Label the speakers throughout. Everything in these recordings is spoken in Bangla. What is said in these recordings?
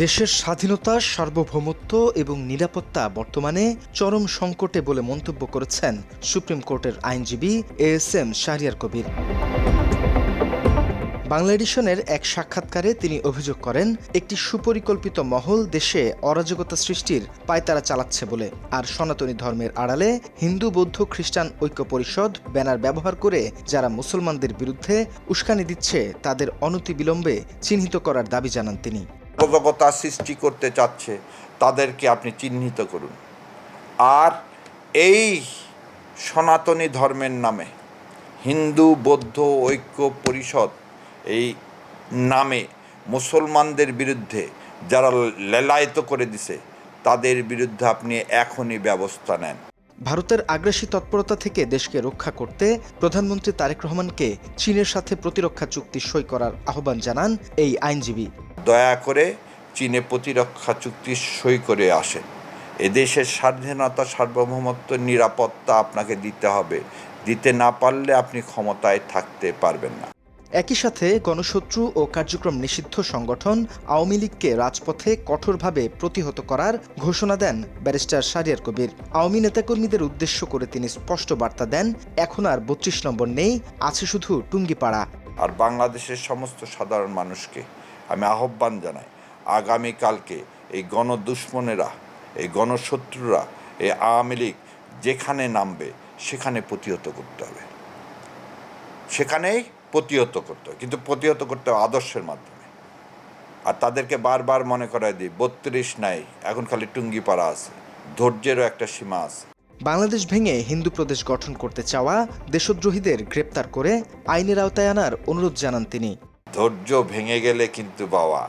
Speaker 1: দেশের স্বাধীনতা, সার্বভৌমত্ব এবং নিরাপত্তা বর্তমানে চরম সংকটে বলে মন্তব্য করেছেন সুপ্রিম কোর্টের আইনজীবী এএসএম শাহরিয়ার কবির। বাংলা এডিশনের এক সাক্ষাৎকারে তিনি অভিযোগ করেন, একটি সুপরিকল্পিত মহল দেশে অরাজকতা সৃষ্টির পায়তারা চালাচ্ছে বলে, আর সনাতনী ধর্মের আড়ালে হিন্দু, বৌদ্ধ, খ্রিস্টান ঐক্য পরিষদ ব্যানার ব্যবহার করে যারা মুসলমানদের বিরুদ্ধে উস্কানি দিচ্ছে তাদের অনতিবিলম্বে চিহ্নিত করার দাবি জানান তিনি।
Speaker 2: অরাজকতা সৃষ্টি করতে চাচ্ছে তাদেরকে আপনি চিহ্নিত করুন। আর এই সনাতনী ধর্মের নামে হিন্দু বৌদ্ধ ঐক্য পরিষদ এই নামে মুসলমানদের বিরুদ্ধে যারা লেলায়িত করে দিছে তাদের বিরুদ্ধে আপনি এখনই ব্যবস্থা নেন।
Speaker 1: ভারতের আগ্রাসী তৎপরতা থেকে দেশকে রক্ষা করতে প্রধানমন্ত্রী তারেক রহমানকে চীনের সাথে প্রতিরক্ষা চুক্তি সই করার আহ্বান জানান এই আইনজীবী।
Speaker 2: দয়া করে চীনে প্রতিরক্ষা চুক্তি সই করে আসেন। এদেশের স্বাধীনতা, সার্বভৌমত্ব, নিরাপত্তা আপনাকে দিতে হবে। দিতে না পারলে আপনি ক্ষমতায় থাকতে পারবেন না।
Speaker 1: একই সাথে গণশত্রু ও কার্যক্রম নিষিদ্ধ সংগঠন আওয়ামী লীগকে রাজপথে কঠোরভাবে প্রতিহত করার ঘোষণা দেন ব্যারিস্টার শাহরিয়ার কবির। আওয়ামী নেতাকর্মীদের উদ্দেশ্য করে তিনি স্পষ্ট বার্তা দেন, এখন আর ৩২ নম্বর নেই, আছে শুধু টুঙ্গিপাড়া।
Speaker 2: আর বাংলাদেশের সমস্ত সাধারণ মানুষকে আমি আহ্বান জানাই, আগামীকালকে এই গণদুশ্মনেরা, এই গণশত্রুরা, এই আওয়ামী লীগ যেখানে নামবে সেখানে প্রতিহত করতে হবে, সেখানেই প্রতিহত করতে হবে, কিন্তু প্রতিহত করতে হবে আদর্শের মাধ্যমে। আর তাদেরকে বারবার মনে করায় দিই, ৩২ নাই, এখন খালি টুঙ্গিপাড়া আছে, ধৈর্যেরও একটা সীমা আছে।
Speaker 1: বাংলাদেশ ভেঙে হিন্দু প্রদেশ গঠন করতে চাওয়া দেশদ্রোহীদের গ্রেপ্তার করে আইনের আওতায় আনার অনুরোধ জানান তিনি।
Speaker 2: ধৈর্য ভেঙে গেলে কিন্তু বাবা,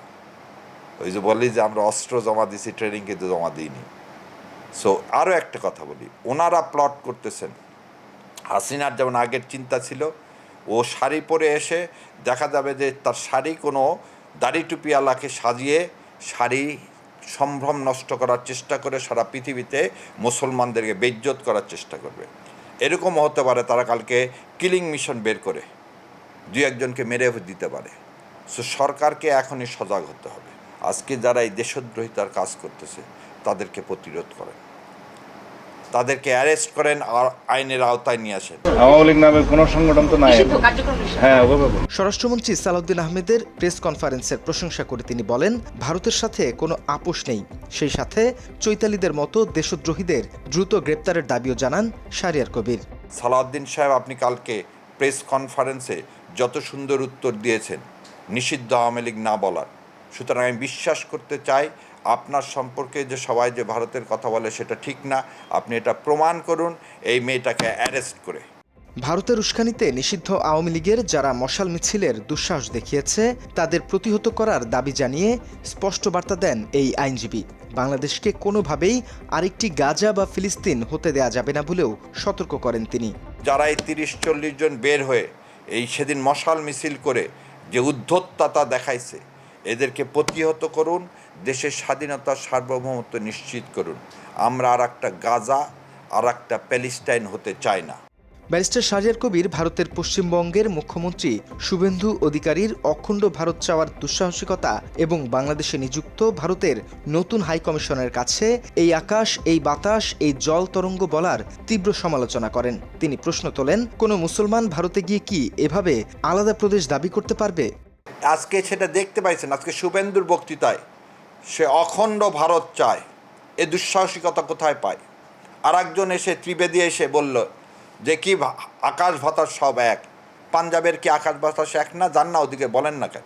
Speaker 2: ওই যে বলি যে আমরা অস্ত্র জমা দিছি, ট্রেনিং কিন্তু জমা দিইনি। সো আরও একটা কথা বলি, ওনারা প্লট করতেছেন, হাসিনার যেমন আগের চিন্তা ছিল, ও শাড়ি পরে এসে দেখা যাবে যে তার শাড়ি কোনো দাড়ি টুপিওয়ালাকে সাজিয়ে শাড়ি সম্ভ্রম নষ্ট করার চেষ্টা করে সারা পৃথিবীতে মুসলমানদেরকে বেইজ্জত করার চেষ্টা করবে। এরকমও হতে পারে তারা কালকে কিলিং মিশন বের করে দুই একজনকে মেরে দিতে পারে। সো সরকারকে এখনই সজাগ হতে হবে। আজকে যারা এই দেশদ্রোহিতার কাজ করতেছে তাদেরকে প্রতিরোধ করেন, তাদেরকে অ্যারেস্ট করেন আর আইনের আওতায় নিয়ে আসেন।
Speaker 3: আওয়ামী লীগ নামে কোনো সংগঠন তো নাই। হ্যাঁ,
Speaker 1: স্বরাষ্ট্রমন্ত্রী সালাউদ্দিন আহমেদের প্রেস কনফারেন্সের প্রশংসা করে তিনি বলেন, ভারতের সাথে কোনো আপোষ নেই, সেই সাথে চৈতালিদের মতো দেশদ্রোহীদের দ্রুত গ্রেপ্তারের দাবিও জানান শাহরিয়ার কবির।
Speaker 2: সালাউদ্দিন সাহেব, আপনি কালকে প্রেস কনফারেন্সে যত সুন্দর উত্তর দিয়েছেন নিষিদ্ধ আওয়ামী লীগ না বলার, সুতরাং আমি বিশ্বাস করতে চাই আপনার সম্পর্কে যে সবাই যে ভারতের কথা বলে সেটা ঠিক না। আপনি এটা প্রমাণ করুন এই মেয়েটাকে অ্যারেস্ট করে।
Speaker 1: ভারতের উস্কানিতে নিষিদ্ধ আওয়ামী লীগের যারা মশাল মিছিলের দুঃসাহস দেখিয়েছে তাদের প্রতিহত করার দাবি জানিয়ে স্পষ্ট বার্তা দেন এই আইনজীবী। বাংলাদেশকে কোনোভাবেই আরেকটি গাজা বা ফিলিস্তিন হতে দেয়া যাবে না বলেও সতর্ক করেন তিনি।
Speaker 2: যারা এই ৩০-৪০ জন বের হয়ে এই সেদিন মশাল মিছিল করে যে উদ্ধততা দেখাইছে, এদেরকে প্রতিহত করুন, দেশের স্বাধীনতা, সার্বভৌমত্ব নিশ্চিত করুন। আমরা আর একটা গাজা, আর একটা প্যালেস্টাইন হতে চাই না।
Speaker 1: ব্যারিস্টার শাহরিয়ার কবির ভারতের পশ্চিমবঙ্গের মুখ্যমন্ত্রী শুভেন্দু অধিকারীর অখণ্ড ভারত চাওয়ার দুঃসাহসিকতা এবং বাংলাদেশে নিযুক্ত ভারতের নতুন হাই কমিশনের কাছে এই আকাশ, এই বাতাস, এই জল তরঙ্গ বলার তীব্র সমালোচনা করেন। তিনি প্রশ্ন তোলেন, কোনো মুসলমান ভারতে গিয়ে কি এভাবে আলাদা প্রদেশ দাবি করতে পারবে?
Speaker 2: আজকে সেটা দেখতে পাইছেন, আজকে শুভেন্দুর বক্তৃতায় সে অখণ্ড ভারত চায়। এ দুঃসাহসিকতা কোথায় পায়? আর একজন এসে ত্রিবেদী এসে বলল যে কি আকাশ বাতাস সব এক। পাঞ্জাবের কি আকাশ বাতাস এক না? যান না ওদিকে, বলেন না কেন?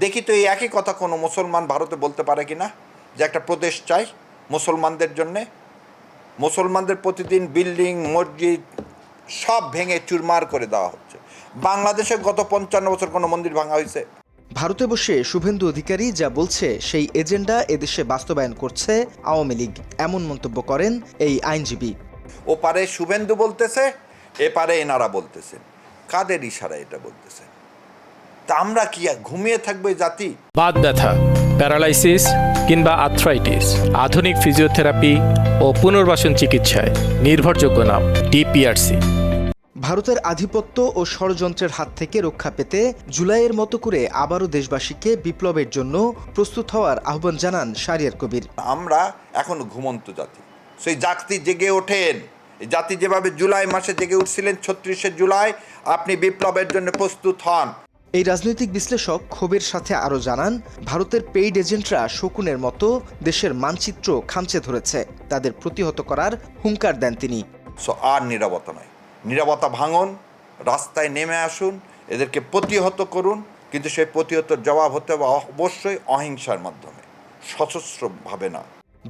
Speaker 2: দেখি তো এই একই কথা কোনো মুসলমান ভারতে বলতে পারে কি না, যে একটা প্রদেশ চাই মুসলমানদের জন্যে? মুসলমানদের প্রতিদিন বিল্ডিং, মসজিদ সব ভেঙে চুরমার করে দেওয়া হচ্ছে। বাংলাদেশে গত ৫৫ বছর কোনো মন্দির ভাঙা হয়েছে?
Speaker 1: ভারতে বসে শুভেন্দু অধিকারী যা বলছে সেই এজেন্ডা এদেশে বাস্তবায়ন করছে আওয়ামী লীগ, এমন মন্তব্য করেন এই আইনজীবী।
Speaker 2: ও পারে শুভেন্দু বলতেছে, এ পারে এনারা বলতেছেন। কাদের ইশারায় এটা বলতেছে? তা আমরা কি ঘুমিয়ে থাকবো জাতি?
Speaker 4: বাত ব্যথা, প্যারালাইসিস কিংবা আর্থ্রাইটিস, আধুনিক ফিজিওথেরাপি ও পুনর্বাসন চিকিৎসায় নির্ভরযোগ্য নাম DPRC।
Speaker 1: ভারতের আধিপত্য ও ষড়যন্ত্রের হাত থেকে রক্ষা পেতে জুলাইয়ের মতো করে আবারও দেশবাসীকে বিপ্লবের জন্য প্রস্তুত হওয়ার আহ্বান জানান শাহরিয়ার কবির।
Speaker 2: আমরা এখন ঘুমন্ত জাতি, সেই জাতি জেগে ওঠেন। এই জাতি যেভাবে জুলাই মাসে জেগে উঠছিলেন ৩৬শে জুলাই, আপনি বিপ্লবের জন্য প্রস্তুত হন।
Speaker 1: এই রাজনৈতিক বিশ্লেষক ক্ষোভের সাথে আরও জানান, ভারতের পেইড এজেন্টরা শকুনের মতো দেশের মানচিত্র খামচে ধরেছে, তাদের প্রতিহত করার হুঙ্কার দেন তিনি।
Speaker 2: আর নীরবতা নয়, নীরবতা ভাঙুন, রাস্তায় নেমে আসুন, এদেরকে প্রতিহত করুন, কিন্তু সেই প্রতিহতর জবাব হতে হবে অবশ্যই অহিংসার মাধ্যমে, সশস্ত্রভাবে না।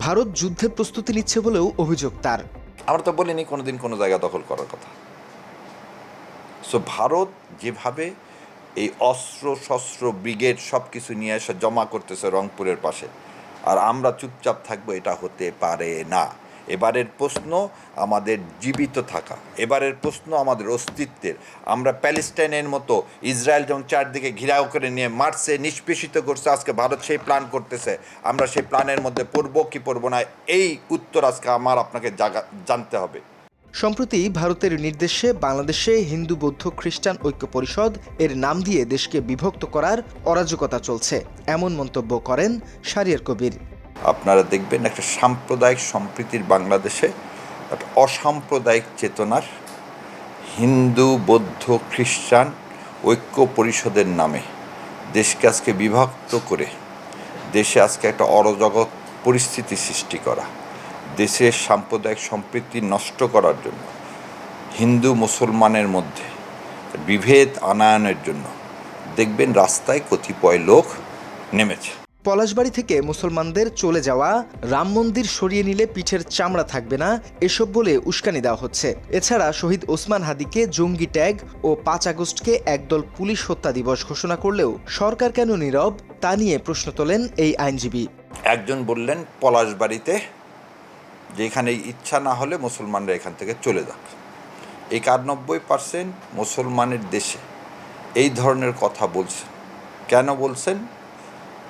Speaker 1: ভারত যুদ্ধের প্রস্তুতি নিচ্ছে বলেও অভিযোগ তার।
Speaker 2: আমরা তো বলিনি কোনোদিন কোনো জায়গা দখল করার কথা। ভারত যেভাবে এই অস্ত্র শস্ত্র ব্রিগেড সব কিছু নিয়ে এসে জমা করতেছে রংপুরের পাশে, আর আমরা চুপচাপ থাকবো, এটা হতে পারে না। এবারের প্রশ্ন আমাদের জীবিত থাকা, এবারের প্রশ্ন আমাদের অস্তিত্বের। আমরা প্যালেস্টাইনের মতো ইসরায়েল যেমন চারদিকে ঘিরাও করে নিয়ে মারছে, নিষ্পেষিত করছে, আজকে ভারত সেই প্ল্যান করতেছে। আমরা সেই প্ল্যানের মধ্যে পড়বো কি পড়বো না, এই উত্তর আজকে আপনাকে জানতে হবে।
Speaker 1: সম্প্রতি ভারতের নির্দেশে বাংলাদেশে হিন্দু বৌদ্ধ খ্রিস্টান ঐক্য পরিষদ এর নাম দিয়ে দেশকে বিভক্ত করার অরাজকতা চলছে, এমন মন্তব্য করেন শাহরিয়ার কবির।
Speaker 2: আপনারা দেখবেন একটা সাম্প্রদায়িক সম্প্রীতির বাংলাদেশে একটা অসাম্প্রদায়িক চেতনার হিন্দু বৌদ্ধ খ্রিস্টান ঐক্য পরিষদের নামে দেশকে আজকে বিভক্ত করে দেশে আজকে একটা অরাজক পরিস্থিতি সৃষ্টি করা, দেশের সাম্প্রদায়িক সম্প্রীতি নষ্ট করার জন্য, হিন্দু মুসলমানের মধ্যে বিভেদ আনায়নের জন্য দেখবেন রাস্তায় কতিপয় লোক নেমেছে।
Speaker 1: পলাশবাড়ি থেকে মুসলমানদের চলে যাওয়া, রাম মন্দির সরিয়ে নিলে পিঠের চামড়া থাকবে না, এসব বলে উস্কানি দেওয়া হচ্ছে। এছাড়া শহীদ ওসমান হাদিকে জঙ্গি ট্যাগ ও ৫ আগস্টকে একদল পুলিশ হত্যা দিবস ঘোষণা করলেও সরকার কেন নীরব, তা নিয়ে প্রশ্ন তোলেন এই আইনজীবী।
Speaker 2: একজন বললেন পলাশবাড়িতে যেখানে ইচ্ছা না হলে মুসলমানরা এখান থেকে চলে যাক। এই ৯১% মুসলমানের দেশে এই ধরনের কথা বলছেন। কেন বলছেন?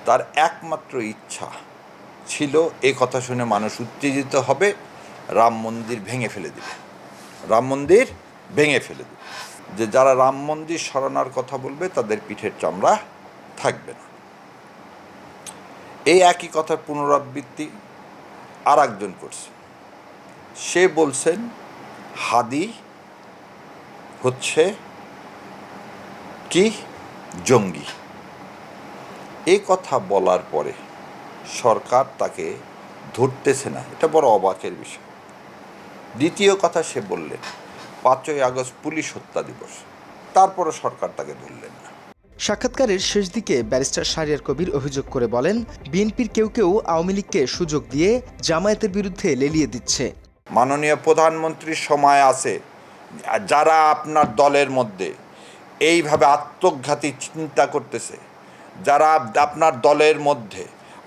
Speaker 2: তার একমাত্র ইচ্ছা ছিল এই কথা শুনে মানুষ উত্তেজিত হবে, রাম মন্দির ভেঙে ফেলে দেবে, রাম মন্দির ভেঙে ফেলে দেবে, যে যারা রাম মন্দির সরানোর কথা বলবে তাদের পিঠের চামড়া থাকবে না। এই একই কথার পুনরাবৃত্তি আর একজন করছে। সে বলছেন হাদি হচ্ছে কি জঙ্গি। এই কথা বলার পরে সরকার তাকে ধরতেছে না, এটা বড় অবাকের বিষয়। দ্বিতীয় কথা সে বললেন ৫ই আগস্ট পুলিশ হত্যা দিবস, তারপরে সরকার তাকে ধরলেন না।
Speaker 1: সাক্ষাৎকারের শেষ দিকে ব্যারিস্টার শাহরিয়ার কবির অভিযোগ করে বলেন, বিএনপির কেউ কেউ আওয়ামী লীগকে সুযোগ দিয়ে জামায়াতের বিরুদ্ধে লেলিয়ে দিচ্ছে।
Speaker 2: মাননীয় প্রধানমন্ত্রীর সময় আছে, যারা আপনার দলের মধ্যে এইভাবে আত্মঘাতী চিন্তা করতেছে, যারা আপনার দলের মধ্যে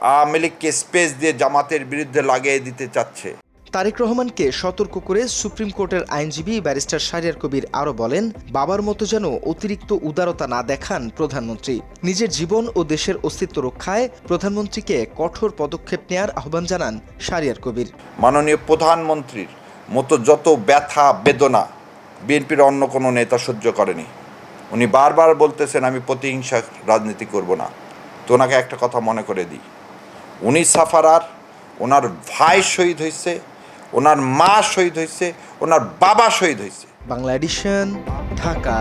Speaker 2: আওয়ামী লীগকে স্পেস দিয়ে জামাতের বিরুদ্ধে লাগিয়ে দিতে চাচ্ছে।
Speaker 1: তারেক রহমানকে সতর্ক করে সুপ্রিম কোর্টের আইনজীবী ব্যারিস্টার শাহরিয়ার কবির আরও বলেন, বাবার মতো যেন অতিরিক্ত উদারতা না দেখান প্রধানমন্ত্রী। নিজের জীবন ও দেশের অস্তিত্ব রক্ষায় প্রধানমন্ত্রীকে কঠোর পদক্ষেপ নেওয়ার আহ্বান জানান শাহরিয়ার কবির।
Speaker 2: মাননীয় প্রধানমন্ত্রীর মতো যত ব্যথা বেদনা বিএনপির অন্য কোনো নেতা সহ্য করেনি। উনি বারবার বলতেছেন আমি প্রতিহিংসা রাজনীতি করব না। তো ওনাকে একটা কথা মনে করে দিই, উনি সাফারার, ওনার ভাই শহীদ হয়েছে, ওনার মা শহীদ হয়েছে, ওনার বাবা শহীদ হয়েছে।
Speaker 1: বাংলা এডিশন, ঢাকা।